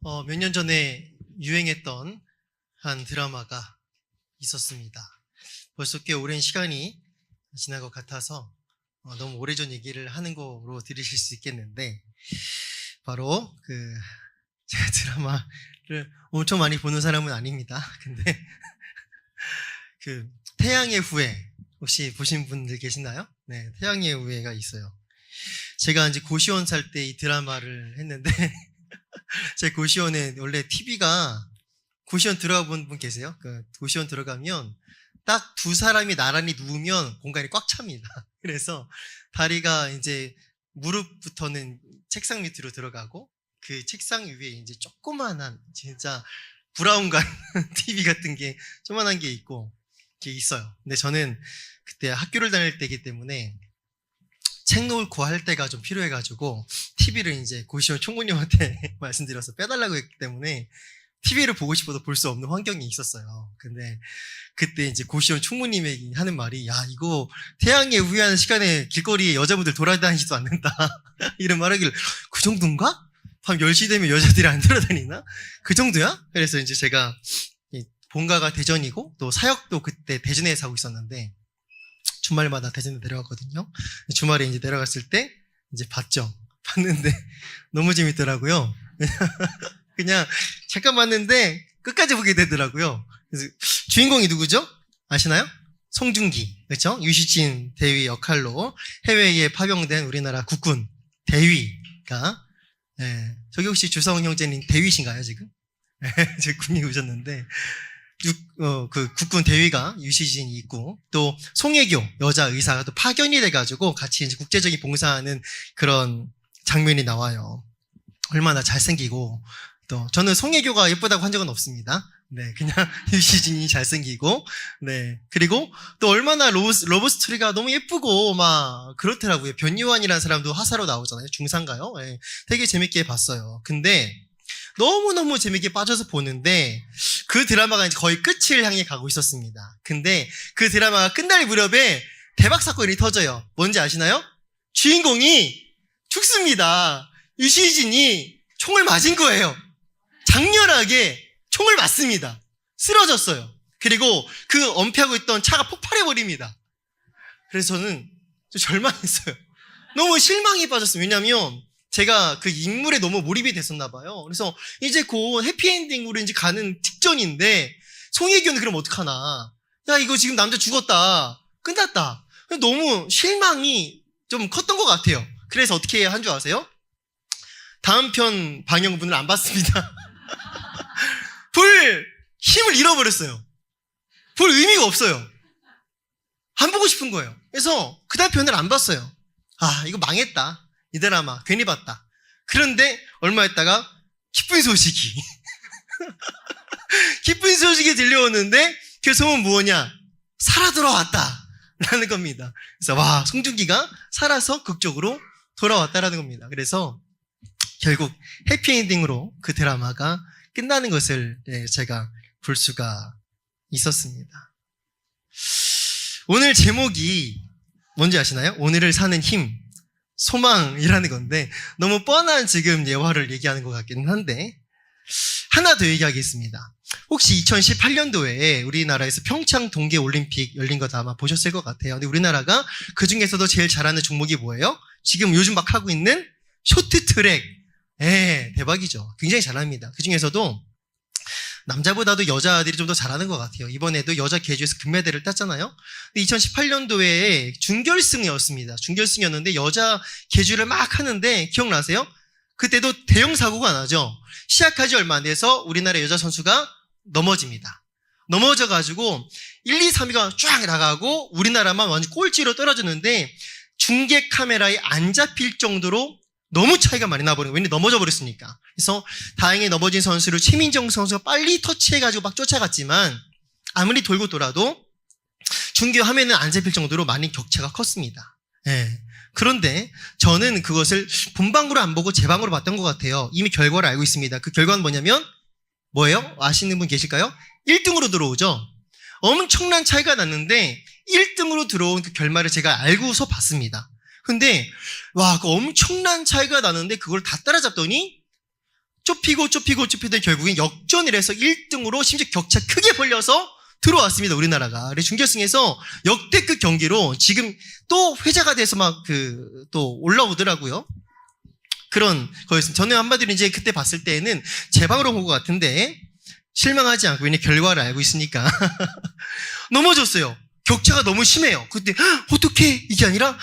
몇 년 전에 유행했던 한 드라마가 있었습니다. 벌써 꽤 오랜 시간이 지난 것 같아서 너무 오래전 얘기를 하는 거로 들으실 수 있겠는데, 바로 제가 드라마를 엄청 많이 보는 사람은 아닙니다. 근데 태양의 후예 혹시 보신 분들 계시나요? 네, 태양의 후예가 있어요. 제가 이제 고시원 살 때 이 드라마를 했는데 제 고시원에 원래 TV가, 고시원 들어가 본 분 계세요? 고시원 들어가면 딱 두 사람이 나란히 누우면 공간이 꽉 찹니다. 그래서 다리가 이제 무릎부터는 책상 밑으로 들어가고, 그 책상 위에 이제 조그만한 진짜 브라운관 TV 같은 게 조그만한 게 있고 이게 있어요. 근데 저는 그때 학교를 다닐 때이기 때문에 책 놓고 할 때가 좀 필요해가지고 TV를 이제 고시원 총무님한테 말씀드려서 빼달라고 했기 때문에 TV를 보고 싶어도 볼 수 없는 환경이 있었어요. 근데 그때 이제 고시원 총무님이 하는 말이, 야, 이거 태양에 후회하는 시간에 길거리에 여자분들 돌아다니지도 않는다 이런 말하길래, 그 정도인가? 밤 10시 되면 여자들이 안 돌아다니나? 그 정도야? 그래서 이제 제가 본가가 대전이고 또 사역도 그때 대전에 사고 있었는데 주말마다 대전에 내려갔거든요. 주말에 이제 내려갔을 때 이제 봤는데 너무 재밌더라고요. 그냥 잠깐 봤는데 끝까지 보게 되더라고요. 그래서 주인공이 누구죠? 아시나요? 송중기, 그렇죠? 유시진 대위 역할로 해외에 파병된 우리나라 국군 대위가, 저기 혹시 주성훈 형제님 대위신가요 지금? 제 군이 오셨는데 그 국군 대위가 유시진이 있고, 또 송혜교 여자 의사가 또 파견이 돼가지고 같이 이제 국제적인 봉사하는 그런 장면이 나와요. 얼마나 잘생기고, 또 저는 송혜교가 예쁘다고 한 적은 없습니다. 네, 그냥 유시진이 잘생기고, 네, 그리고 또 얼마나 러브 스토리가 너무 예쁘고 막 그렇더라고요. 변요한이라는 사람도 하사로 나오잖아요. 중상가요? 네, 되게 재밌게 봤어요. 근데 너무너무 재밌게 빠져서 보는데 그 드라마가 이제 거의 끝을 향해 가고 있었습니다. 근데 그 드라마가 끝날 무렵에 대박 사건이 터져요. 뭔지 아시나요? 주인공이 죽습니다. 유시진이 총을 맞은 거예요. 장렬하게 총을 맞습니다. 쓰러졌어요. 그리고 그 엄폐하고 있던 차가 폭발해버립니다. 그래서 저는 좀 절망했어요. 너무 실망에 빠졌어요. 왜냐면 제가 그 인물에 너무 몰입이 됐었나 봐요. 그래서 이제 곧 해피엔딩으로 이제 가는 직전인데 송혜교는 그럼 어떡하나. 야, 이거 지금 남자 죽었다. 끝났다. 너무 실망이 좀 컸던 것 같아요. 그래서 어떻게 한 줄 아세요? 다음 편 방영분을 안 봤습니다. 볼 힘을 잃어버렸어요. 볼 의미가 없어요. 안 보고 싶은 거예요. 그래서 그 다음 편을 안 봤어요. 아, 이거 망했다. 이 드라마 괜히 봤다. 그런데 얼마 있다가 기쁜 소식이 기쁜 소식이 들려오는데 그 소문 뭐냐? 살아 돌아왔다 라는 겁니다. 그래서 와, 송중기가 살아서 극적으로 돌아왔다라는 겁니다. 그래서 결국 해피엔딩으로 그 드라마가 끝나는 것을 제가 볼 수가 있었습니다. 오늘 제목이 뭔지 아시나요? 오늘을 사는 힘, 소망이라는 건데 너무 뻔한 지금 예화를 얘기하는 것 같기는 한데, 하나 더 얘기하겠습니다. 혹시 2018년도에 우리나라에서 평창 동계올림픽 열린 거 아마 보셨을 것 같아요. 근데 우리나라가 그 중에서도 제일 잘하는 종목이 뭐예요? 지금 요즘 막 하고 있는 쇼트트랙. 대박이죠. 굉장히 잘합니다. 그 중에서도 남자보다도 여자들이 좀 더 잘하는 것 같아요. 이번에도 여자 계주에서 금메달을 땄잖아요. 2018년도에 준결승이었습니다. 준결승이었는데 여자 계주를 막 하는데 기억나세요? 그때도 대형 사고가 나죠. 시작하지 얼마 안 돼서 우리나라 여자 선수가 넘어집니다. 넘어져가지고 1, 2, 3위가 쫙 나가고 우리나라만 완전 꼴찌로 떨어졌는데 중계 카메라에 안 잡힐 정도로 너무 차이가 많이 나버린 거예요. 왜냐면 넘어져 버렸으니까. 그래서 다행히 넘어진 선수를 최민정 선수가 빨리 터치해가지고 막 쫓아갔지만 아무리 돌고 돌아도 중계 화면은 안 잡힐 정도로 많이 격차가 컸습니다. 그런데 저는 그것을 본방으로 안 보고 재방으로 봤던 것 같아요. 이미 결과를 알고 있습니다. 그 결과는 뭐예요? 아시는 분 계실까요? 1등으로 들어오죠. 엄청난 차이가 났는데 1등으로 들어온 그 결말을 제가 알고서 봤습니다. 근데 와, 그 엄청난 차이가 나는데 그걸 다 따라잡더니 좁히던 결국엔 역전을 해서 1등으로 심지어 격차 크게 벌려서 들어왔습니다. 우리나라가. 그래서 준결승에서 역대급 경기로 지금 또 회자가 돼서 또 올라오더라고요. 그런 거였습니다. 저는 한마디로 이제 그때 봤을 때에는 제 방으로 본 것 같은데 실망하지 않고, 왜냐면 결과를 알고 있으니까 넘어졌어요. 격차가 너무 심해요. 그때 어떻게 이게 아니라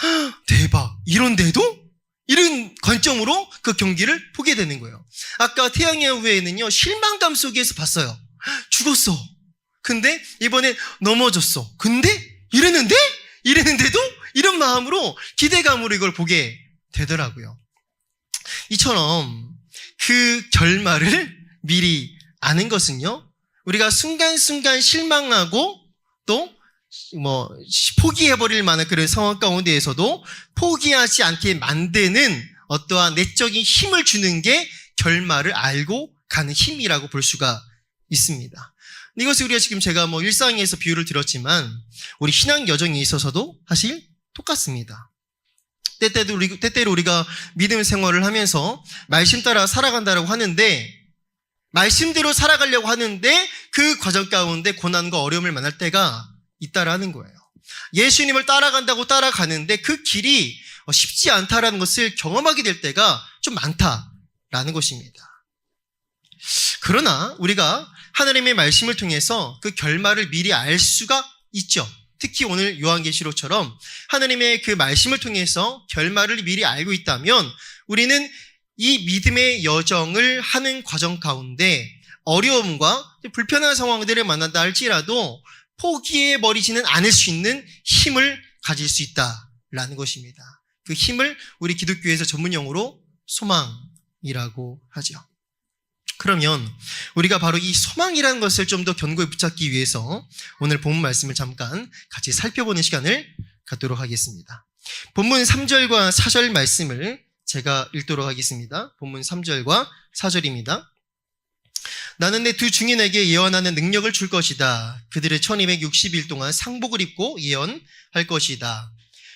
대박, 이런데도? 이런 관점으로 그 경기를 보게 되는 거예요. 아까 태양의 후예는요, 실망감 속에서 봤어요. 죽었어. 근데 이번엔 넘어졌어. 근데 이랬는데도 이런 마음으로, 기대감으로 이걸 보게 되더라고요. 이처럼 그 결말을 미리 아는 것은요, 우리가 순간순간 실망하고 또 포기해버릴 만한 그런 상황 가운데에서도 포기하지 않게 만드는 어떠한 내적인 힘을 주는 게 결말을 알고 가는 힘이라고 볼 수가 있습니다. 이것을 우리가 지금 제가 일상에서 비유를 들었지만 우리 신앙 여정에 있어서도 사실 똑같습니다. 때때로 우리가 믿음 생활을 하면서 말씀 따라 살아간다고 하는데, 말씀대로 살아가려고 하는데 그 과정 가운데 고난과 어려움을 만날 때가 있다라는 거예요. 예수님을 따라간다고 따라가는데 그 길이 쉽지 않다라는 것을 경험하게 될 때가 좀 많다라는 것입니다. 그러나 우리가 하나님의 말씀을 통해서 그 결말을 미리 알 수가 있죠. 특히 오늘 요한계시록처럼 하나님의 그 말씀을 통해서 결말을 미리 알고 있다면 우리는 이 믿음의 여정을 하는 과정 가운데 어려움과 불편한 상황들을 만난다 할지라도 포기해버리지는 않을 수 있는 힘을 가질 수 있다라는 것입니다. 그 힘을 우리 기독교에서 전문용어로 소망이라고 하죠. 그러면 우리가 바로 이 소망이라는 것을 좀 더 견고히 붙잡기 위해서 오늘 본문 말씀을 잠깐 같이 살펴보는 시간을 갖도록 하겠습니다. 본문 3절과 4절 말씀을 제가 읽도록 하겠습니다. 본문 3절과 4절입니다. 나는 내 두 증인에게 예언하는 능력을 줄 것이다. 그들의 1260일 동안 상복을 입고 예언할 것이다.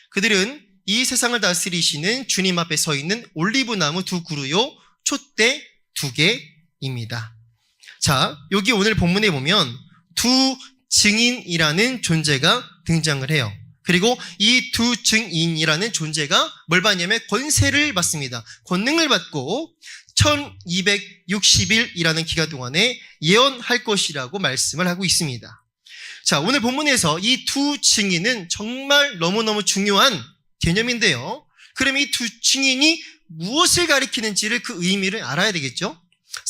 그들은 이 세상을 다스리시는 주님 앞에 서 있는 올리브나무 두 그루요 촛대 두 개입니다. 자, 여기 오늘 본문에 보면 두 증인이라는 존재가 등장을 해요. 그리고 이 두 증인이라는 존재가 뭘 받냐면 권세를 받습니다. 권능을 받고 1260일이라는 기간 동안에 예언할 것이라고 말씀을 하고 있습니다. 자, 오늘 본문에서 이 두 증인은 정말 너무너무 중요한 개념인데요. 그럼 이 두 증인이 무엇을 가리키는지를 그 의미를 알아야 되겠죠?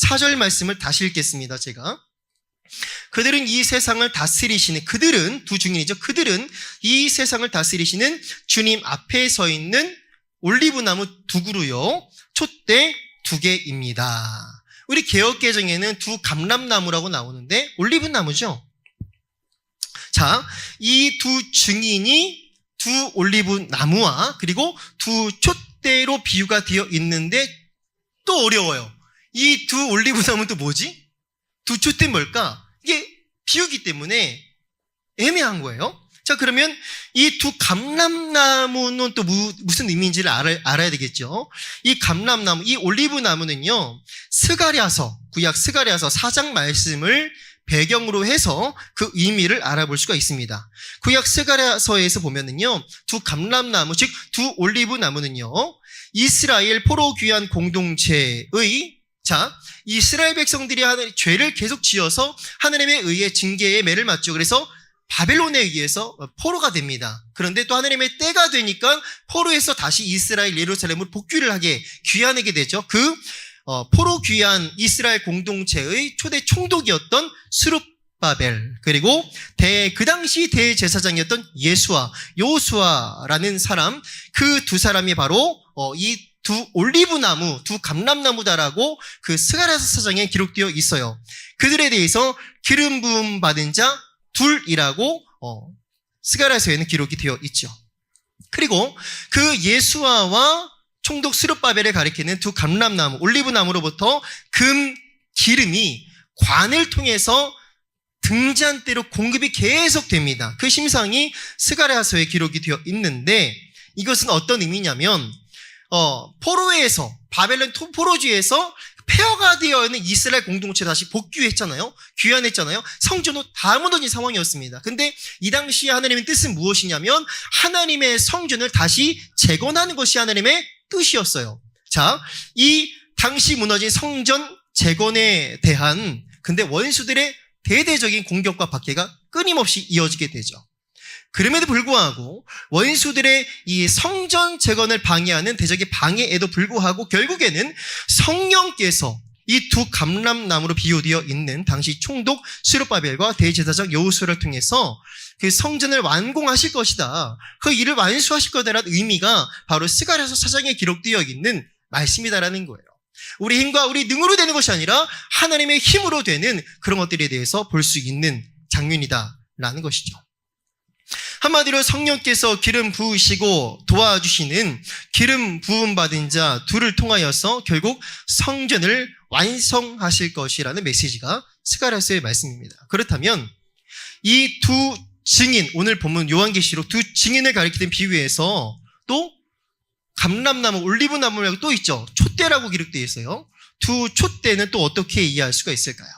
4절 말씀을 다시 읽겠습니다. 제가. 그들은 이 세상을 다스리시는, 그들은 두 증인이죠. 그들은 이 세상을 다스리시는 주님 앞에 서 있는 올리브나무 두 그루요 촛대 두 개입니다. 우리 개역개정에는 두 감람나무라고 나오는데 올리브나무죠. 자, 이 두 증인이 두 올리브나무와 그리고 두 촛대로 비유가 되어 있는데 또 어려워요. 이 두 올리브나무는 또 뭐지? 두 촛대는 뭘까? 이게 비유기 때문에 애매한 거예요. 자, 그러면 이 두 감람나무는 또 무슨 의미인지를 알아야 되겠죠. 이 감람나무, 이 올리브나무는요, 스가랴서, 구약 스가랴서 4장 말씀을 배경으로 해서 그 의미를 알아볼 수가 있습니다. 구약 스가랴서에서 보면은요, 두 감람나무, 즉 두 올리브나무는요, 이스라엘 포로 귀환 공동체의, 자, 이스라엘 백성들이 죄를 계속 지어서 하나님에 의해 징계의 매를 맞죠. 그래서 바벨론에 의해서 포로가 됩니다. 그런데 또 하나님의 때가 되니까 포로에서 다시 이스라엘 예루살렘으로 복귀를 하게 귀환하게 되죠. 그 포로 귀환 이스라엘 공동체의 초대 총독이었던 스룹바벨, 그리고 그 당시 대제사장이었던 요수아라는 사람, 그 두 사람이 바로 이 두 올리브나무, 두 감람나무다라고 그 스가랴서 사장에 기록되어 있어요. 그들에 대해서 기름 부음 받은 자 둘이라고 스가랴서에는 기록이 되어 있죠. 그리고 그 예수아와 총독 스룹바벨을 가리키는 두 감람나무, 올리브나무로부터 금 기름이 관을 통해서 등잔대로 공급이 계속됩니다. 그 심상이 스가랴서에 기록이 되어 있는데 이것은 어떤 의미냐면 포로에서, 바벨론 포로주에서 폐허가 되어 있는 이스라엘 공동체 다시 복귀했잖아요. 귀환했잖아요. 성전도 다 무너진 상황이었습니다. 근데 이 당시에 하나님의 뜻은 무엇이냐면 하나님의 성전을 다시 재건하는 것이 하나님의 뜻이었어요. 자, 이 당시 무너진 성전 재건에 대한 근데 원수들의 대대적인 공격과 박해가 끊임없이 이어지게 되죠. 그럼에도 불구하고 원수들의 이 성전 재건을 방해하는 대적의 방해에도 불구하고 결국에는 성령께서 이 두 감람나무로 비유되어 있는 당시 총독 스룹바벨과 대제사장 여호수아를 통해서 그 성전을 완공하실 것이다. 그 일을 완수하실 거다라는 의미가 바로 스가랴서 4장에 기록되어 있는 말씀이다라는 거예요. 우리 힘과 우리 능으로 되는 것이 아니라 하나님의 힘으로 되는 그런 것들에 대해서 볼 수 있는 장면이다라는 것이죠. 한마디로 성령께서 기름 부으시고 도와주시는 기름 부음 받은 자 둘을 통하여서 결국 성전을 완성하실 것이라는 메시지가 스가랴서의 말씀입니다. 그렇다면 이 두 증인, 오늘 본문 요한계시록 두 증인을 가리키는 비유에서 또 감람나무, 올리브나무 말고 또 있죠. 촛대라고 기록되어 있어요. 두 촛대는 또 어떻게 이해할 수가 있을까요?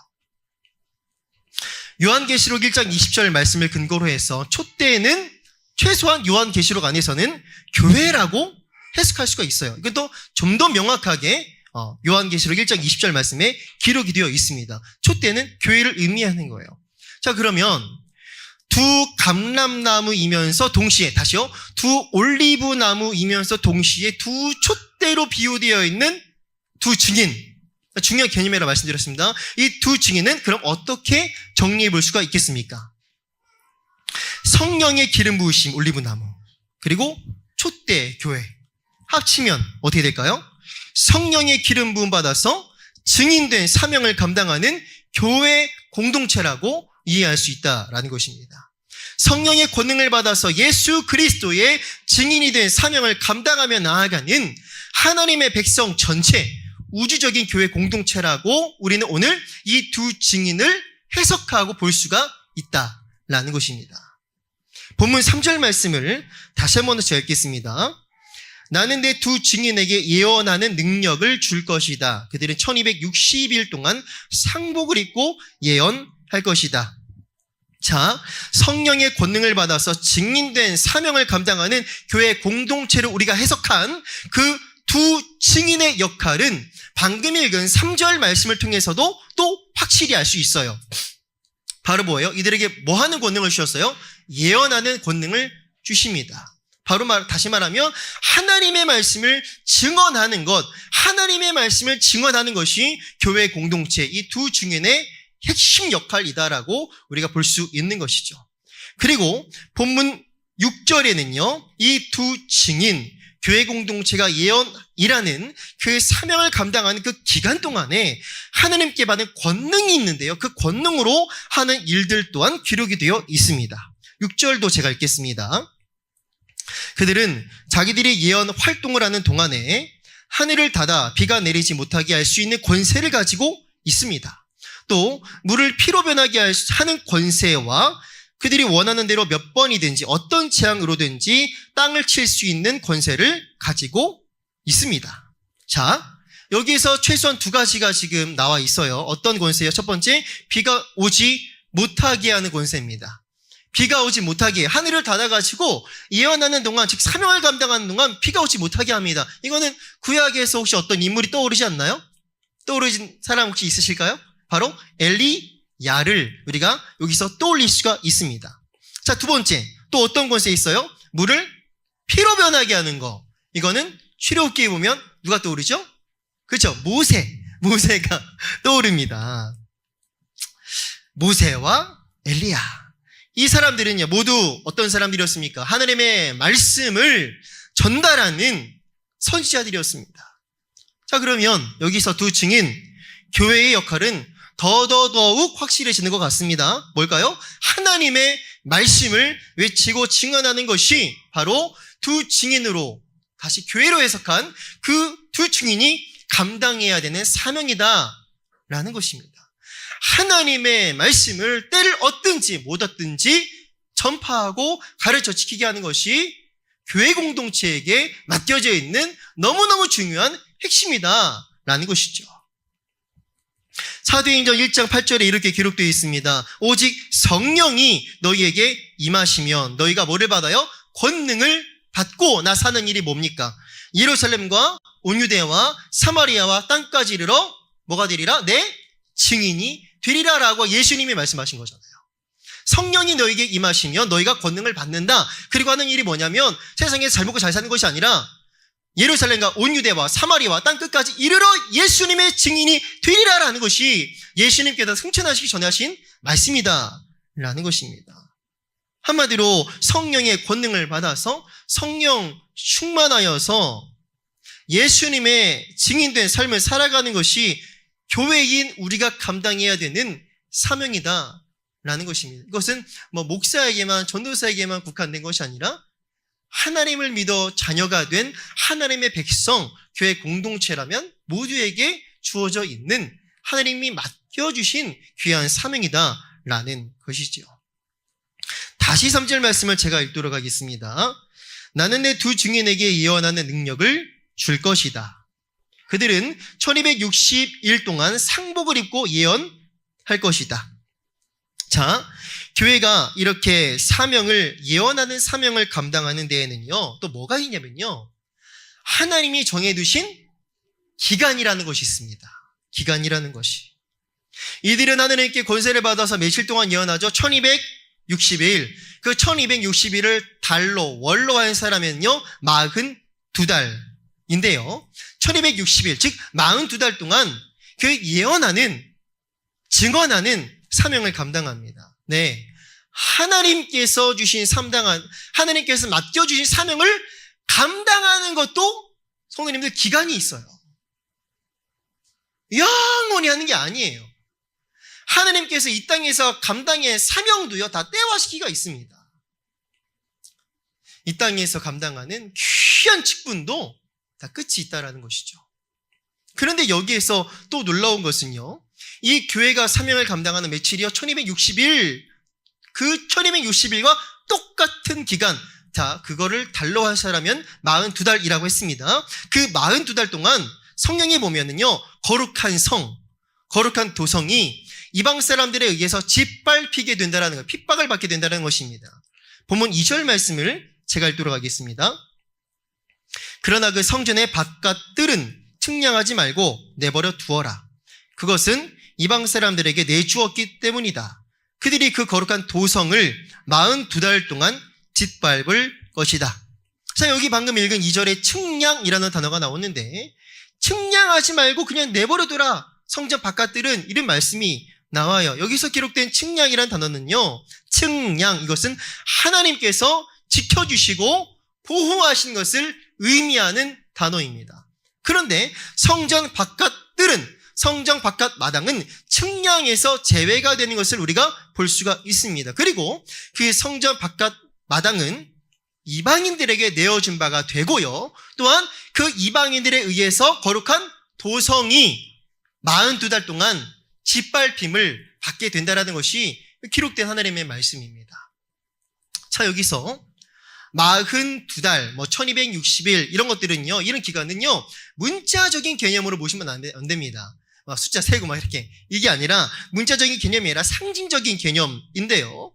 요한계시록 1장 20절 말씀을 근거로 해서 촛대는 최소한 요한계시록 안에서는 교회라고 해석할 수가 있어요. 이건 또 좀 더 명확하게 요한계시록 1장 20절 말씀에 기록이 되어 있습니다. 촛대는 교회를 의미하는 거예요. 자, 그러면 두 감람나무이면서 동시에, 다시요, 두 올리브나무이면서 동시에 두 촛대로 비유되어 있는 두 증인, 중요한 개념이라고 말씀드렸습니다. 이 두 증인은 그럼 어떻게 정리해 볼 수가 있겠습니까? 성령의 기름 부으심, 올리브나무, 그리고 촛대, 교회 합치면 어떻게 될까요? 성령의 기름 부음 받아서 증인된 사명을 감당하는 교회 공동체라고 이해할 수 있다라는 것입니다. 성령의 권능을 받아서 예수 그리스도의 증인이 된 사명을 감당하며 나아가는 하나님의 백성 전체, 우주적인 교회 공동체라고 우리는 오늘 이 두 증인을 해석하고 볼 수가 있다라는 것입니다. 본문 3절 말씀을 다시 한번 더 읽겠습니다. 나는 내 두 증인에게 예언하는 능력을 줄 것이다. 그들은 1260일 동안 상복을 입고 예언할 것이다. 자, 성령의 권능을 받아서 증인된 사명을 감당하는 교회 공동체를 우리가 해석한 그 두 증인의 역할은 방금 읽은 3절 말씀을 통해서도 또 확실히 알 수 있어요. 바로 뭐예요? 이들에게 뭐 하는 권능을 주셨어요? 예언하는 권능을 주십니다. 바로 다시 말하면 하나님의 말씀을 증언하는 것, 하나님의 말씀을 증언하는 것이 교회 공동체, 이 두 증인의 핵심 역할이다라고 우리가 볼 수 있는 것이죠. 그리고 본문 6절에는요, 이 두 증인, 교회 공동체가 예언이라는 그 사명을 감당하는 그 기간 동안에 하나님께 받은 권능이 있는데요. 그 권능으로 하는 일들 또한 기록이 되어 있습니다. 6절도 제가 읽겠습니다. 그들은 자기들이 예언 활동을 하는 동안에 하늘을 닫아 비가 내리지 못하게 할 수 있는 권세를 가지고 있습니다. 또 물을 피로 변하게 하는 권세와 그들이 원하는 대로 몇 번이든지 어떤 재앙으로든지 땅을 칠 수 있는 권세를 가지고 있습니다. 자, 여기에서 최소한 두 가지가 지금 나와 있어요. 어떤 권세요? 첫 번째, 비가 오지 못하게 하는 권세입니다. 비가 오지 못하게, 하늘을 닫아가지고 예언하는 동안, 즉 사명을 감당하는 동안 비가 오지 못하게 합니다. 이거는 구약에서 혹시 어떤 인물이 떠오르지 않나요? 떠오르신 사람 혹시 있으실까요? 바로 엘리야를 우리가 여기서 떠올릴 수가 있습니다. 자, 두 번째, 또 어떤 권세 있어요? 물을 피로 변하게 하는 거. 이거는 출애굽기에 보면 누가 떠오르죠? 그렇죠? 모세가 떠오릅니다. 모세와 엘리야. 이 사람들은요, 모두 어떤 사람들이었습니까? 하나님의 말씀을 전달하는 선지자들이었습니다. 자, 그러면 여기서 두 증인, 교회의 역할은 더더욱 확실해지는 것 같습니다. 뭘까요? 하나님의 말씀을 외치고 증언하는 것이 바로 두 증인으로, 다시 교회로 해석한 그 두 증인이 감당해야 되는 사명이다라는 것입니다. 하나님의 말씀을 때를 얻든지 못 얻든지 전파하고 가르쳐 지키게 하는 것이 교회 공동체에게 맡겨져 있는 너무너무 중요한 핵심이다라는 것이죠. 사도행전 1장 8절에 이렇게 기록되어 있습니다. 오직 성령이 너희에게 임하시면 너희가 뭐를 받아요? 권능을 받고 나사는 일이 뭡니까? 예루살렘과 온 유대와 사마리아와 땅까지 이르러 뭐가 되리라? 내 증인이 되리라 라고 예수님이 말씀하신 거잖아요. 성령이 너에게 임하시면 너희가 권능을 받는다. 그리고 하는 일이 뭐냐면 세상에서 잘 먹고 잘 사는 것이 아니라 예루살렘과 온 유대와 사마리아와 땅끝까지 이르러 예수님의 증인이 되리라라는 것이 예수님께서 승천하시기 전에 하신 말씀이다 라는 것입니다. 한마디로 성령의 권능을 받아서 성령 충만하여서 예수님의 증인된 삶을 살아가는 것이 교회인 우리가 감당해야 되는 사명이다 라는 것입니다. 이것은 목사에게만, 전도사에게만 국한된 것이 아니라 하나님을 믿어 자녀가 된 하나님의 백성, 교회 공동체라면 모두에게 주어져 있는 하나님이 맡겨주신 귀한 사명이다 라는 것이죠. 다시 3절 말씀을 제가 읽도록 하겠습니다. 나는 내 두 증인에게 예언하는 능력을 줄 것이다. 그들은 1260일 동안 상복을 입고 예언할 것이다. 자, 교회가 이렇게 예언하는 사명을 감당하는 데에는요, 또 뭐가 있냐면요, 하나님이 정해두신 기간이라는 것이 있습니다. 기간이라는 것이. 이들은 하나님께 권세를 받아서 며칠 동안 예언하죠. 1260일. 그 1260일을 달로, 월로 한 사람은요, 42달인데요. 1260일, 즉 42달 동안 그 예언하는, 증언하는 사명을 감당합니다. 네. 하나님께서 맡겨주신 사명을 감당하는 것도 성도님들 기간이 있어요. 영원히 하는 게 아니에요. 하나님께서 이 땅에서 감당의 사명도요, 다 때와 시기가 있습니다. 이 땅에서 감당하는 귀한 직분도 다 끝이 있다라는 것이죠. 그런데 여기에서 또 놀라운 것은요, 이 교회가 사명을 감당하는 며칠이요? 1260일. 그 1260일과 똑같은 기간. 자, 그거를 달로 하시라면 42달이라고 했습니다. 그 42달 동안 성경에 보면은요, 거룩한 성, 거룩한 도성이 이방 사람들에 의해서 짓밟히게 된다라는 것, 핍박을 받게 된다는 것입니다. 본문 2절 말씀을 제가 읽도록 하겠습니다. 그러나 그 성전의 바깥들은 측량하지 말고 내버려 두어라. 그것은 이방 사람들에게 내주었기 때문이다. 그들이 그 거룩한 도성을 42달 동안 짓밟을 것이다. 자, 여기 방금 읽은 2절에 측량이라는 단어가 나오는데, 측량하지 말고 그냥 내버려둬라. 성전 바깥들은 이런 말씀이 나와요. 여기서 기록된 측량이라는 단어는요, 측량, 이것은 하나님께서 지켜주시고 보호하신 것을 의미하는 단어입니다. 그런데 성전 바깥들은, 성전 바깥 마당은 측량에서 제외가 되는 것을 우리가 볼 수가 있습니다. 그리고 그 성전 바깥 마당은 이방인들에게 내어준 바가 되고요, 또한 그 이방인들에 의해서 거룩한 도성이 42달 동안 짓밟힘을 받게 된다는 것이 기록된 하나님의 말씀입니다. 자, 여기서 42달, 1260일 이런 것들은요, 이런 기간은요, 문자적인 개념으로 보시면 안 됩니다. 숫자 세고 이렇게, 이게 아니라 문자적인 개념이 아니라 상징적인 개념인데요,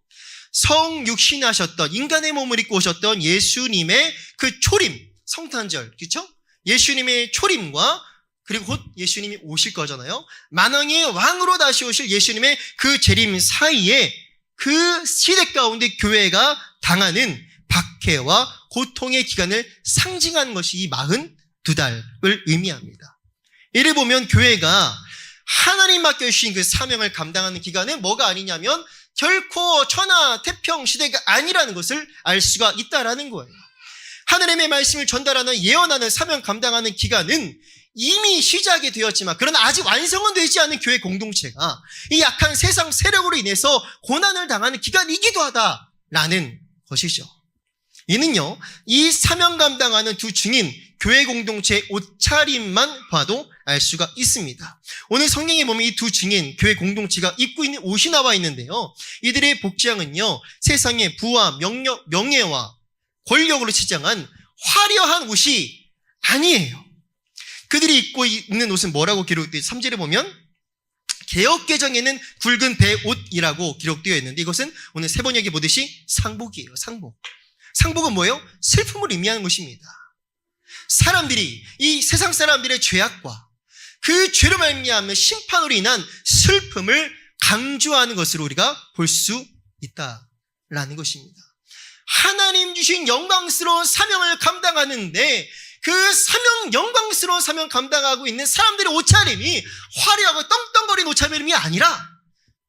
성육신하셨던, 인간의 몸을 입고 오셨던 예수님의 그 초림, 성탄절, 그렇죠? 예수님의 초림과 그리고 곧 예수님이 오실 거잖아요. 만왕의 왕으로 다시 오실 예수님의 그 재림 사이에 그 시대 가운데 교회가 당하는 박해와 고통의 기간을 상징하는 것이 이 42달을 의미합니다. 이를 보면 교회가 하나님 맡겨주신 그 사명을 감당하는 기간은 뭐가 아니냐면 결코 천하 태평 시대가 아니라는 것을 알 수가 있다라는 거예요. 하나님의 말씀을 전달하는, 예언하는 사명 감당하는 기간은 이미 시작이 되었지만, 그러나 아직 완성은 되지 않은 교회 공동체가 이 약한 세상 세력으로 인해서 고난을 당하는 기간이기도 하다라는 것이죠. 이는요, 이 사명 감당하는 두 증인, 교회 공동체의 옷차림만 봐도 알 수가 있습니다. 오늘 성경에 보면 이 두 증인, 교회 공동체가 입고 있는 옷이 나와 있는데요, 이들의 복장은요, 세상의 부와 명예와 권력으로 치장한 화려한 옷이 아니에요. 그들이 입고 있는 옷은 뭐라고 기록되어 있어요? 3절에 보면 개역개정에는 굵은 배옷이라고 기록되어 있는데 이것은 오늘 세 번역에 보듯이 상복이에요. 상복. 상복은 뭐예요? 슬픔을 의미하는 것입니다. 사람들이, 이 세상 사람들의 죄악과 그 죄로 말미암은 심판으로 인한 슬픔을 강조하는 것으로 우리가 볼 수 있다라는 것입니다. 하나님 주신 영광스러운 사명을 감당하는데 그 영광스러운 사명 감당하고 있는 사람들의 옷차림이 화려하고 떵떵거리는 옷차림이 아니라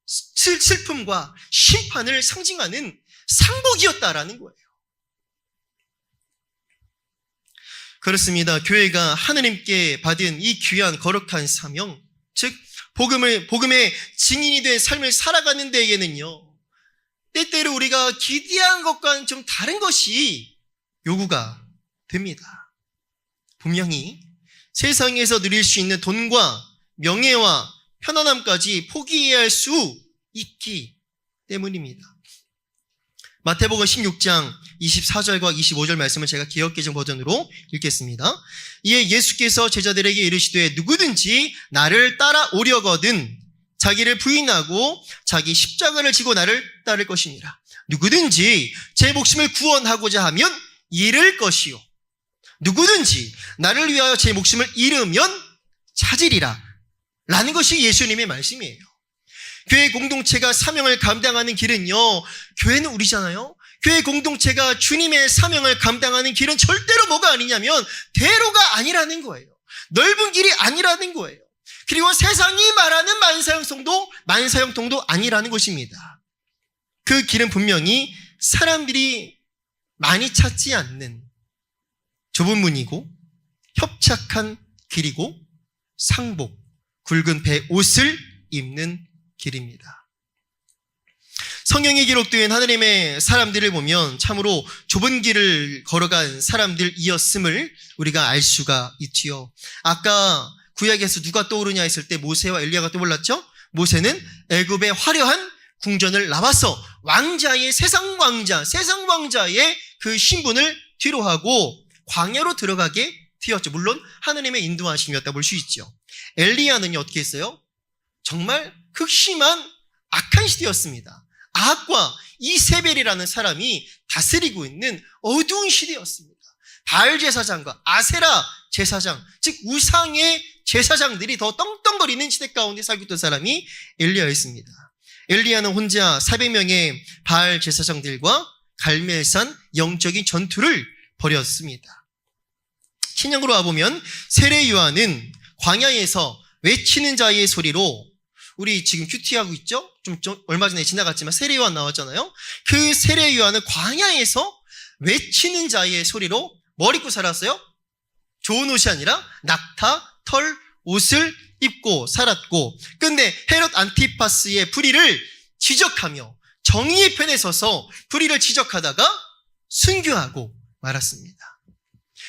슬픔과 심판을 상징하는 상복이었다라는 거예요. 그렇습니다. 교회가 하나님께 받은 이 귀한 거룩한 사명, 즉 복음의 증인이 된 삶을 살아가는 데에는요, 때때로 우리가 기대한 것과는 좀 다른 것이 요구가 됩니다. 분명히 세상에서 누릴 수 있는 돈과 명예와 편안함까지 포기해야 할 수 있기 때문입니다. 마태복음 16장 24절과 25절 말씀을 제가 개역개정 버전으로 읽겠습니다. 이에 예수께서 제자들에게 이르시되 누구든지 나를 따라오려거든 자기를 부인하고 자기 십자가를 지고 나를 따를 것이니라. 누구든지 제 목숨을 구원하고자 하면 잃을 것이요 누구든지 나를 위하여 제 목숨을 잃으면 찾으리라 라는 것이 예수님의 말씀이에요. 교회 공동체가 사명을 감당하는 길은요, 교회는 우리잖아요. 교회 공동체가 주님의 사명을 감당하는 길은 절대로 뭐가 아니냐면 대로가 아니라는 거예요. 넓은 길이 아니라는 거예요. 그리고 세상이 말하는 만사형통도 아니라는 것입니다. 그 길은 분명히 사람들이 많이 찾지 않는 좁은 문이고 협착한 길이고 상복, 굵은 배옷을 입는 길입니다. 성경에 기록된 하나님의 사람들을 보면 참으로 좁은 길을 걸어간 사람들이었음을 우리가 알 수가 있지요. 아까 구약에서 누가 떠오르냐 했을 때 모세와 엘리야가 떠올랐죠? 모세는 애굽의 화려한 궁전을 나와서 세상 왕자의 그 신분을 뒤로하고 광야로 들어가게 되었죠. 물론 하나님의 인도하심이었다 볼 수 있죠. 엘리야는요, 어떻게 했어요? 정말 극심한 악한 시대였습니다. 아합과 이세벨이라는 사람이 다스리고 있는 어두운 시대였습니다. 바알 제사장과 아세라 제사장, 즉 우상의 제사장들이 더 떵떵거리는 시대 가운데 살고 있던 사람이 엘리야였습니다. 엘리야는 혼자 400명의 바알 제사장들과 갈멜산 영적인 전투를 벌였습니다. 신약으로 와보면 세례 요한은 광야에서 외치는 자의 소리로, 우리 지금 큐티하고 있죠? 좀 얼마 전에 지나갔지만 세례 요한 나왔잖아요. 그 세례 요한은 광야에서 외치는 자의 소리로 뭘 입고 살았어요? 좋은 옷이 아니라 낙타, 털, 옷을 입고 살았고, 근데 헤롯 안티파스의 불의를 지적하며 정의의 편에 서서 불의를 지적하다가 순교하고 말았습니다.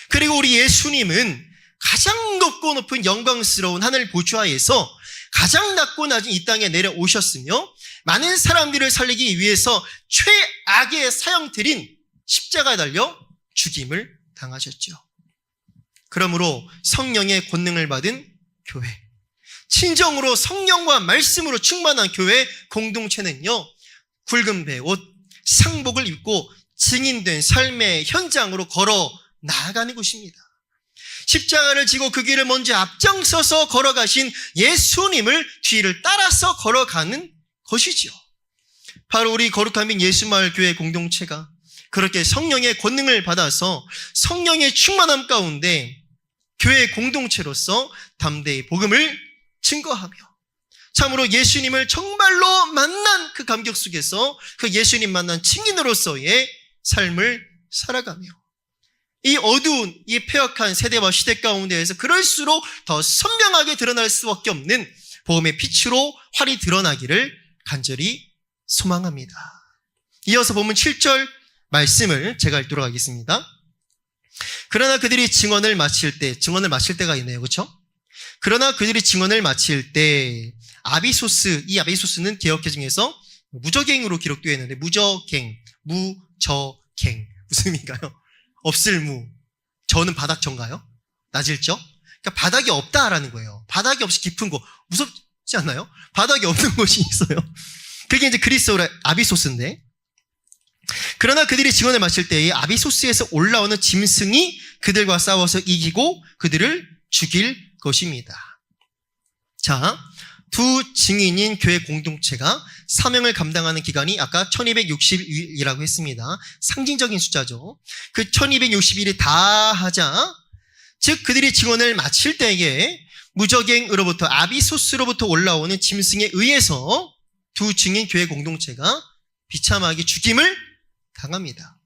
그리고 우리 예수님은 가장 높고 높은 영광스러운 하늘 보좌에서 가장 낮고 낮은 이 땅에 내려오셨으며 많은 사람들을 살리기 위해서 최악의 사형들인 십자가에 달려 죽임을 당하셨죠. 그러므로 성령의 권능을 받은 교회, 진정으로 성령과 말씀으로 충만한 교회 공동체는요, 굵은 배옷, 상복을 입고 증인된 삶의 현장으로 걸어 나아가는 것입니다. 십자가를 지고 그 길을 먼저 앞장서서 걸어가신 예수님을 뒤를 따라서 걸어가는 것이죠. 바로 우리 거룩한 민 예수마을 교회 공동체가 그렇게 성령의 권능을 받아서 성령의 충만함 가운데 교회 공동체로서 담대히 복음을 증거하며 참으로 예수님을 정말로 만난 그 감격 속에서 그 예수님 만난 증인으로서의 삶을 살아가며 이 어두운 이 폐역한 세대와 시대 가운데에서 그럴수록 더 선명하게 드러날 수밖에 없는 복음의 빛으로 활이 드러나기를 간절히 소망합니다. 이어서 본문 7절 말씀을 제가 읽도록 하겠습니다. 그러나 그들이 증언을 마칠 때가 있네요. 그렇죠? 그러나 그들이 증언을 마칠 때 이 아비소스는 개역개정에서 무저갱으로 기록되어 있는데 무저갱 무슨 의미인가요? 없을 무, 저는 바닥 전가요? 낮을 적? 그러니까 바닥이 없다라는 거예요. 바닥이 없이 깊은 곳, 그렇지 않나요? 바닥이 없는 곳이 있어요. 그게 이제 그리스어로 아비소스인데, 그러나 그들이 증언을 마칠 때에 아비소스에서 올라오는 짐승이 그들과 싸워서 이기고 그들을 죽일 것입니다. 자, 두 증인인 교회 공동체가 사명을 감당하는 기간이 아까 1260일이라고 했습니다. 상징적인 숫자죠. 그 1260일이 다 하자, 즉 그들이 증언을 마칠 때에 무적행으로부터 아비소스로부터 올라오는 짐승에 의해서 두 증인 교회 공동체가 비참하게 죽임을 당합니다.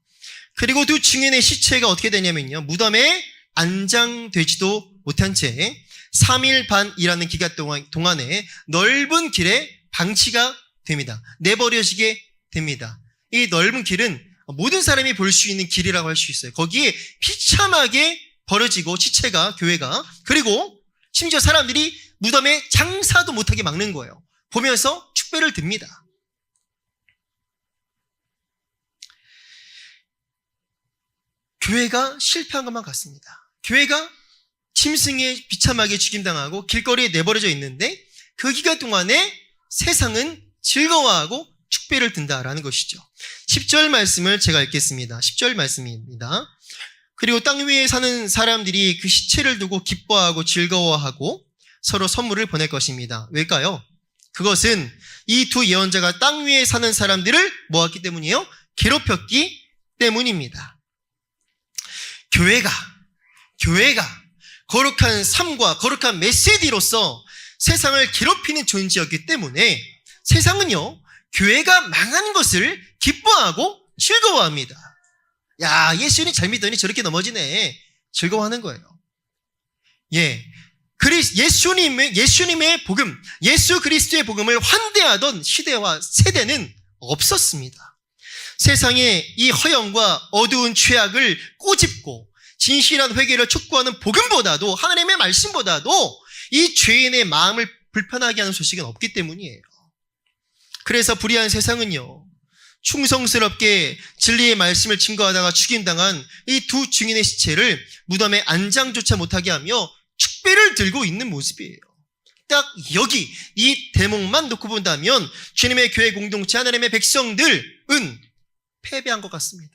그리고 두 증인의 시체가 어떻게 되냐면요, 무덤에 안장되지도 못한 채 3일 반이라는 기간 동안에 넓은 길에 방치가 됩니다. 내버려지게 됩니다. 이 넓은 길은 모든 사람이 볼 수 있는 길이라고 할 수 있어요. 거기에 비참하게 버려지고 시체가, 교회가, 그리고 심지어 사람들이 무덤에 장사도 못하게 막는 거예요. 보면서 축배를 듭니다. 교회가 실패한 것만 같습니다. 교회가 짐승에 비참하게 죽임당하고 길거리에 내버려져 있는데 그 기간 동안에 세상은 즐거워하고 축배를 든다라는 것이죠. 10절 말씀을 제가 읽겠습니다. 10절 말씀입니다. 그리고 땅 위에 사는 사람들이 그 시체를 두고 기뻐하고 즐거워하고 서로 선물을 보낼 것입니다. 왜일까요? 그것은 이 두 예언자가 땅 위에 사는 사람들을 모았기 때문이에요. 괴롭혔기 때문입니다. 교회가 거룩한 삶과 거룩한 메시지로서 세상을 괴롭히는 존재였기 때문에 세상은요, 교회가 망한 것을 기뻐하고 즐거워합니다. 야, 예수님 잘 믿더니 저렇게 넘어지네. 즐거워하는 거예요. 예. 예수님의 복음, 예수 그리스도의 복음을 환대하던 시대와 세대는 없었습니다. 세상의 이 허영과 어두운 죄악을 꼬집고 진실한 회개를 촉구하는 복음보다도, 하나님의 말씀보다도 이 죄인의 마음을 불편하게 하는 소식은 없기 때문이에요. 그래서 불의한 세상은요, 충성스럽게 진리의 말씀을 증거하다가 죽임당한 이 두 증인의 시체를 무덤에 안장조차 못하게 하며 축배를 들고 있는 모습이에요. 딱 여기 이 대목만 놓고 본다면 주님의 교회 공동체, 하나님의 백성들은 패배한 것 같습니다.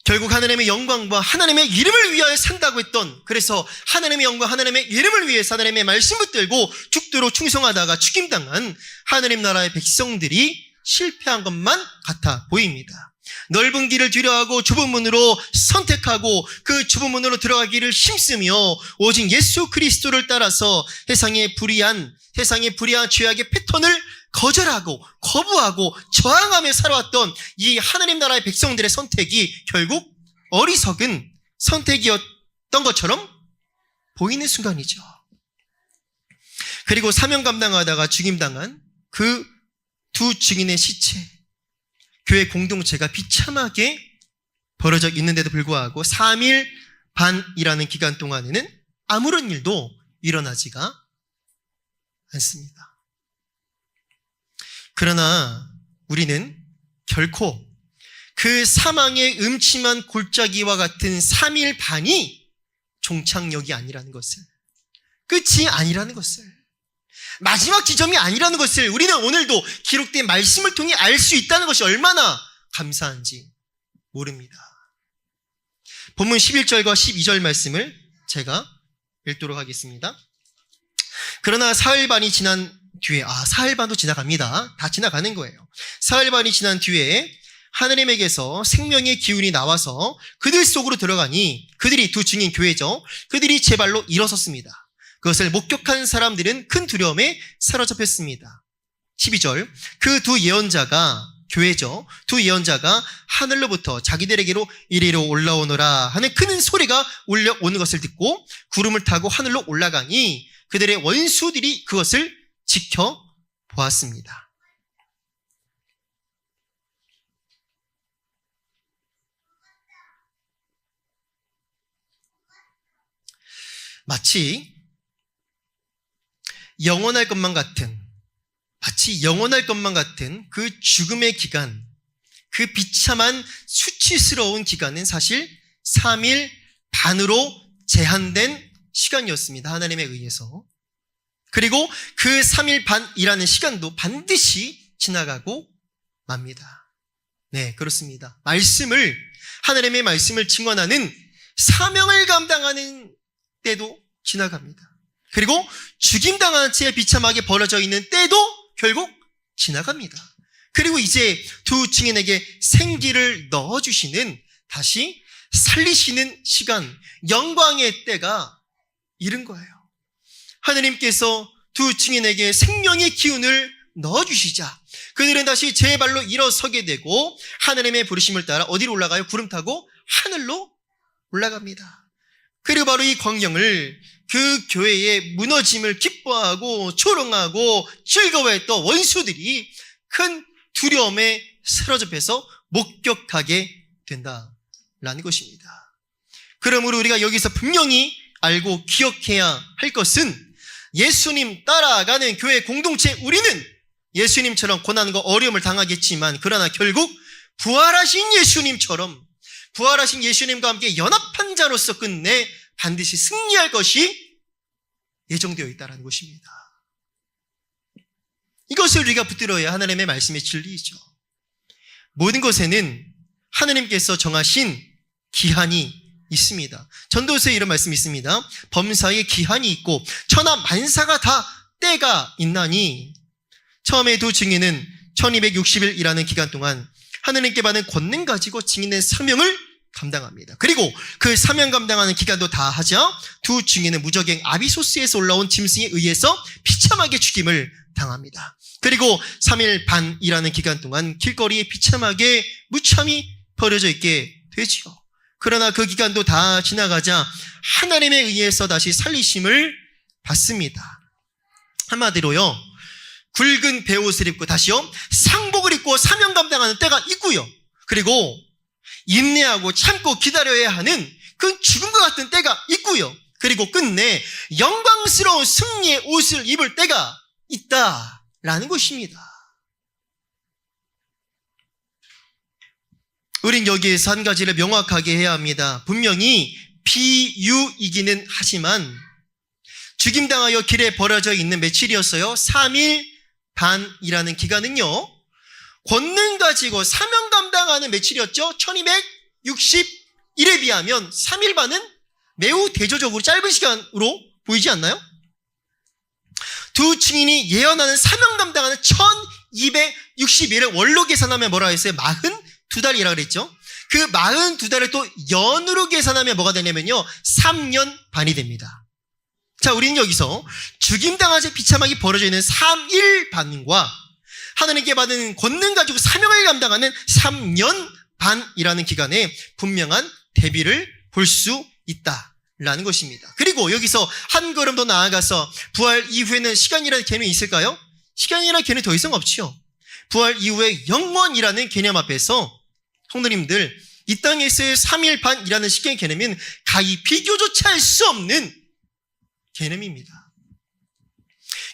결국 하나님의 영광과 하나님의 이름을 위하여 산다고 했던, 그래서 하나님의 영광, 하나님의 이름을 위해서 하나님의 말씀 붙들고 죽도록 충성하다가 죽임당한 하나님 나라의 백성들이 실패한 것만 같아 보입니다. 넓은 길을 두려워하고 좁은 문으로 선택하고 그 좁은 문으로 들어가기를 힘쓰며 오직 예수 그리스도를 따라서 세상의 불의한 죄악의 패턴을 거절하고 거부하고 저항하며 살아왔던 이 하나님 나라의 백성들의 선택이 결국 어리석은 선택이었던 것처럼 보이는 순간이죠. 그리고 사명 감당하다가 죽임당한 그 두 증인의 시체, 교회 공동체가 비참하게 벌어져 있는데도 불구하고 3일 반이라는 기간 동안에는 아무런 일도 일어나지가 않습니다. 그러나 우리는 결코 그 사망의 음침한 골짜기와 같은 3일 반이 종착역이 아니라는 것을, 끝이 아니라는 것을, 마지막 지점이 아니라는 것을 우리는 오늘도 기록된 말씀을 통해 알 수 있다는 것이 얼마나 감사한지 모릅니다. 본문 11절과 12절 말씀을 제가 읽도록 하겠습니다. 그러나 사흘 반이 지난 뒤에, 사흘 반도 지나갑니다. 다 지나가는 거예요. 사흘 반이 지난 뒤에 하나님에게서 생명의 기운이 나와서 그들 속으로 들어가니, 그들이 두 증인 교회죠. 그들이 제 발로 일어섰습니다. 그것을 목격한 사람들은 큰 두려움에 사로잡혔습니다. 12절, 그 두 예언자가, 교회죠, 두 예언자가 하늘로부터 자기들에게로 이리로 올라오너라 하는 큰 소리가 올려오는 것을 듣고 구름을 타고 하늘로 올라가니 그들의 원수들이 그것을 지켜보았습니다. 마치 영원할 것만 같은 그 죽음의 기간, 그 비참한 수치스러운 기간은 사실 3일 반으로 제한된 시간이었습니다. 하나님에 의해서. 그리고 그 3일 반이라는 시간도 반드시 지나가고 맙니다. 네, 그렇습니다. 하나님의 말씀을 증언하는 사명을 감당하는 때도 지나갑니다. 그리고 죽임당한 채 비참하게 벌어져 있는 때도 결국 지나갑니다. 그리고 이제 두 증인에게 생기를 넣어주시는, 다시 살리시는 시간, 영광의 때가 이른 거예요. 하나님께서 두 증인에게 생명의 기운을 넣어주시자 그들은 다시 제 발로 일어서게 되고 하나님의 부르심을 따라 어디로 올라가요? 구름 타고 하늘로 올라갑니다. 그리고 바로 이 광경을 그 교회의 무너짐을 기뻐하고 조롱하고 즐거워했던 원수들이 큰 두려움에 사로잡혀서 목격하게 된다라는 것입니다. 그러므로 우리가 여기서 분명히 알고 기억해야 할 것은 예수님 따라가는 교회 공동체, 우리는 예수님처럼 고난과 어려움을 당하겠지만 그러나 결국 부활하신 예수님과 함께 연합한 자로서 끝내 반드시 승리할 것이 예정되어 있다는 것입니다. 이것을 우리가 붙들어야 하나님의 말씀의 진리이죠. 모든 것에는 하나님께서 정하신 기한이 있습니다. 전도서에 이런 말씀이 있습니다. 범사에 기한이 있고 천하 만사가 다 때가 있나니. 처음에 두 증인은 1260일이라는 기간 동안 하나님께 받은 권능 가지고 증인의 사명을 감당합니다. 그리고 그 사명 감당하는 기간도 다 하자 두 증인은 무적행 아비소스에서 올라온 짐승에 의해서 비참하게 죽임을 당합니다. 그리고 3일 반이라는 기간 동안 길거리에 비참하게 무참히 버려져 있게 되지요. 그러나 그 기간도 다 지나가자 하나님에 의해서 다시 살리심을 받습니다. 한마디로요, 굵은 베옷을 입고 다시요 상복을 입고 사명 감당하는 때가 있고요. 그리고 인내하고 참고 기다려야 하는 그 죽음과 같은 때가 있고요. 그리고 끝내 영광스러운 승리의 옷을 입을 때가 있다라는 것입니다. 우린 여기에서 한 가지를 명확하게 해야 합니다. 분명히 비유이기는 하지만 죽임당하여 길에 버려져 있는 며칠이었어요? 3일 반이라는 기간은요, 권능 가지고 사명 감당하는 며칠이었죠? 1260일에 비하면 3일 반은 매우 대조적으로 짧은 시간으로 보이지 않나요? 두 증인이 예언하는 사명 감당하는 1260일을 원로 계산하면 뭐라 했어요? 42달이라 그랬죠? 그 42달을 또 연으로 계산하면 뭐가 되냐면요, 3년 반이 됩니다. 자, 우리는 여기서 죽임당하지 비참하게 벌어져 있는 3일 반과 하나님께 받은 권능 가지고 사명을 감당하는 3년 반이라는 기간에 분명한 대비를 볼 수 있다라는 것입니다. 그리고 여기서 한 걸음 더 나아가서 부활 이후에는 시간이라는 개념이 있을까요? 시간이라는 개념이 더 이상 없지요. 부활 이후에 영원이라는 개념 앞에서 성도님들, 이 땅에서의 3일 반이라는 시간의 개념은 가히 비교조차 할 수 없는 개념입니다.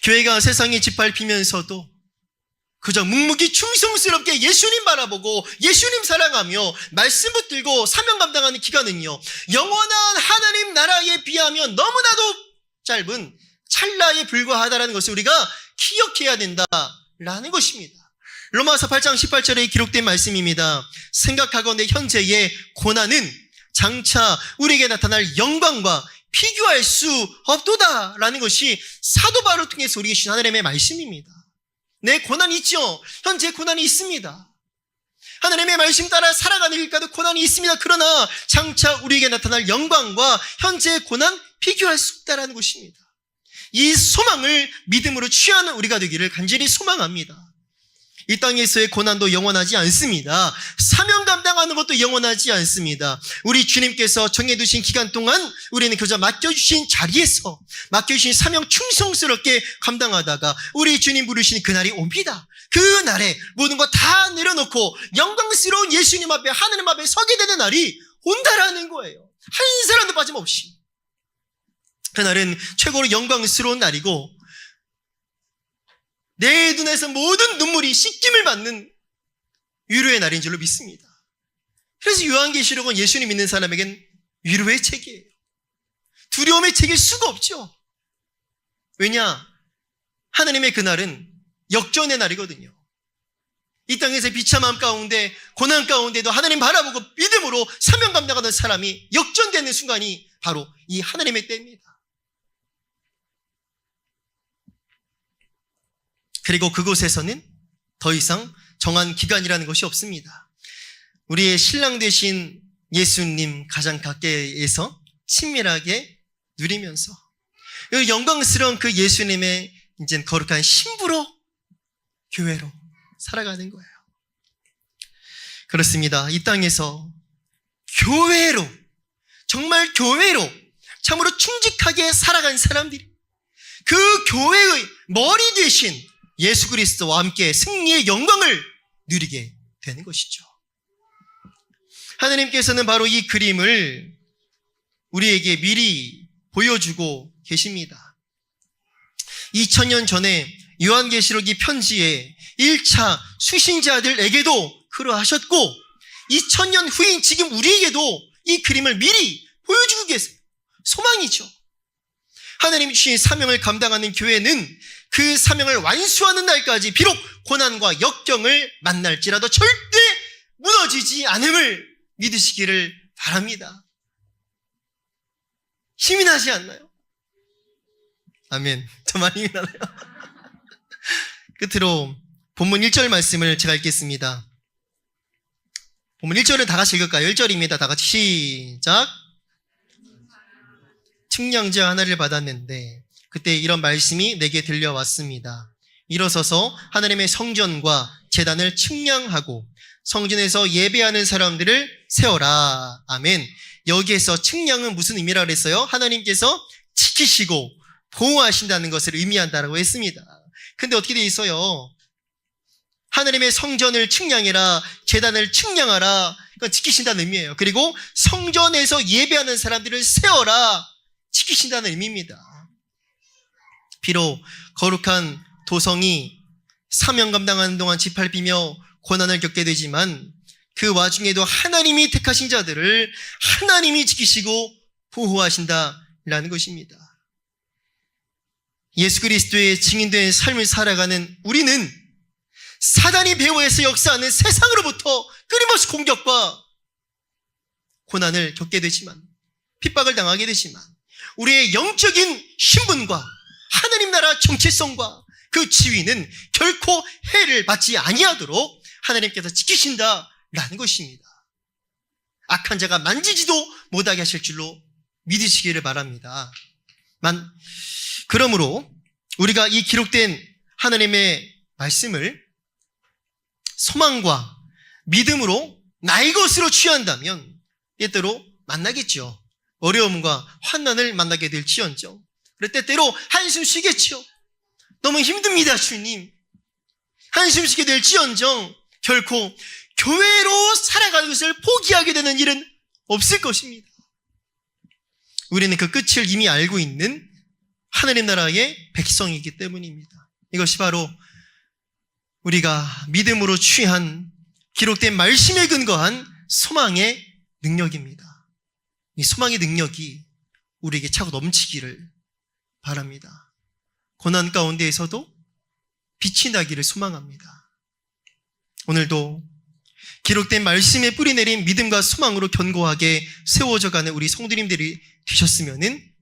교회가 세상에 짓밟히면서도 그저 묵묵히 충성스럽게 예수님 바라보고 예수님 사랑하며 말씀 붙들고 사명 감당하는 기간은요, 영원한 하나님 나라에 비하면 너무나도 짧은 찰나에 불과하다는 것을 우리가 기억해야 된다라는 것입니다. 로마서 8장 18절에 기록된 말씀입니다. 생각하건대 현재의 고난은 장차 우리에게 나타날 영광과 비교할 수 없도다라는 것이 사도 바울을 통해서 우리에게 주신 하나님의 말씀입니다. 네, 고난이 있죠. 현재 고난이 있습니다. 하나님의 말씀 따라 살아가는 길가도 고난이 있습니다. 그러나 장차 우리에게 나타날 영광과 현재의 고난 비교할 수 없다라는 것입니다. 이 소망을 믿음으로 취하는 우리가 되기를 간절히 소망합니다. 이 땅에서의 고난도 영원하지 않습니다. 사명 감당하는 것도 영원하지 않습니다. 우리 주님께서 정해두신 기간 동안 우리는 그저 맡겨주신 자리에서 맡겨주신 사명 충성스럽게 감당하다가 우리 주님 부르신 그날이 옵니다. 그날에 모든 거 다 내려놓고 영광스러운 예수님 앞에, 하느님 앞에 서게 되는 날이 온다라는 거예요. 한 사람도 빠짐없이. 그날은 최고로 영광스러운 날이고 내 눈에서 모든 눈물이 씻김을 받는 위로의 날인 줄로 믿습니다. 그래서 요한계시록은 예수님 믿는 사람에겐 위로의 책이에요. 두려움에 책일 수가 없죠. 왜냐? 하나님의 그날은 역전의 날이거든요. 이 땅에서 비참함 가운데, 고난 가운데도 하나님 바라보고 믿음으로 사명 감당하던 사람이 역전되는 순간이 바로 이 하나님의 때입니다. 그리고 그곳에서는 더 이상 정한 기간이라는 것이 없습니다. 우리의 신랑 되신 예수님 가장 가까이에서 친밀하게 누리면서 영광스러운 그 예수님의 이제 거룩한 신부로 교회로 살아가는 거예요. 그렇습니다. 이 땅에서 교회로, 정말 교회로 참으로 충직하게 살아간 사람들이 그 교회의 머리 되신 예수 그리스도와 함께 승리의 영광을 누리게 되는 것이죠. 하나님께서는 바로 이 그림을 우리에게 미리 보여주고 계십니다. 2000년 전에 요한계시록 이 편지에 1차 수신자들에게도 그러하셨고 2000년 후인 지금 우리에게도 이 그림을 미리 보여주고 계세요. 소망이죠. 하나님이 주신 사명을 감당하는 교회는 그 사명을 완수하는 날까지 비록 고난과 역경을 만날지라도 절대 무너지지 않음을 믿으시기를 바랍니다. 힘이 나지 않나요? 아멘. 정말 힘이 나네요. 끝으로 본문 1절 말씀을 제가 읽겠습니다. 본문 1절을 다 같이 읽을까요? 1절입니다. 다 같이 시작. 측량제 하나를 받았는데 그때 이런 말씀이 내게 들려왔습니다. 일어서서 하나님의 성전과 제단을 측량하고 성전에서 예배하는 사람들을 세워라. 아멘. 여기에서 측량은 무슨 의미라고 그랬어요? 하나님께서 지키시고 보호하신다는 것을 의미한다라고 했습니다. 근데 어떻게 돼 있어요? 하나님의 성전을 측량해라, 제단을 측량하라. 그건 지키신다는 의미예요. 그리고 성전에서 예배하는 사람들을 세워라. 지키신다는 의미입니다. 비록 거룩한 도성이 사명 감당하는 동안 짓밟히며 고난을 겪게 되지만 그 와중에도 하나님이 택하신 자들을 하나님이 지키시고 보호하신다라는 것입니다. 예수 그리스도의 증인된 삶을 살아가는 우리는 사단이 배후에서 역사하는 세상으로부터 끊임없이 공격과 고난을 겪게 되지만 핍박을 당하게 되지만 우리의 영적인 신분과 하나님 나라 정체성과 그 지위는 결코 해를 받지 아니하도록 하나님께서 지키신다라는 것입니다. 악한 자가 만지지도 못하게 하실 줄로 믿으시기를 바랍니다. 그러므로 우리가 이 기록된 하나님의 말씀을 소망과 믿음으로 나의 것으로 취한다면 때때로 만나겠죠. 어려움과 환난을 만나게 될지언정. 그럴 때때로 한숨 쉬겠죠. 너무 힘듭니다, 주님. 한숨 쉬게 될지언정 결코 교회로 살아가는 것을 포기하게 되는 일은 없을 것입니다. 우리는 그 끝을 이미 알고 있는 하나님 나라의 백성이기 때문입니다. 이것이 바로 우리가 믿음으로 취한 기록된 말씀에 근거한 소망의 능력입니다. 이 소망의 능력이 우리에게 차고 넘치기를 바랍니다. 고난 가운데에서도 빛이 나기를 소망합니다. 오늘도 기록된 말씀에 뿌리내린 믿음과 소망으로 견고하게 세워져가는 우리 성도님들이 되셨으면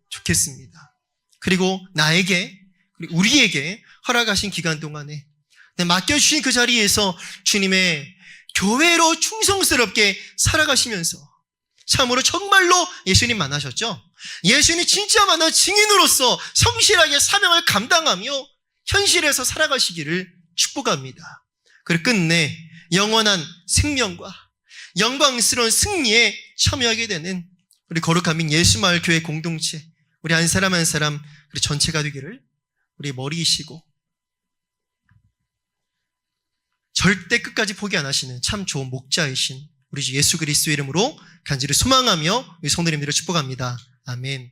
좋겠습니다. 그리고 나에게, 그리고 우리에게 허락하신 기간 동안에 맡겨주신 그 자리에서 주님의 교회로 충성스럽게 살아가시면서 참으로 정말로 예수님 만나셨죠? 예수님 진짜 만난 증인으로서 성실하게 사명을 감당하며 현실에서 살아가시기를 축복합니다. 그리고 끝내 영원한 생명과 영광스러운 승리에 참여하게 되는 우리 거룩한 민 예수마을 교회 공동체, 우리 한 사람 한 사람 우리 전체가 되기를 우리 머리이시고 절대 끝까지 포기 안 하시는 참 좋은 목자이신 우리 주 예수 그리스도의 이름으로 간절히 소망하며 우리 성도님들을 축복합니다. 아멘.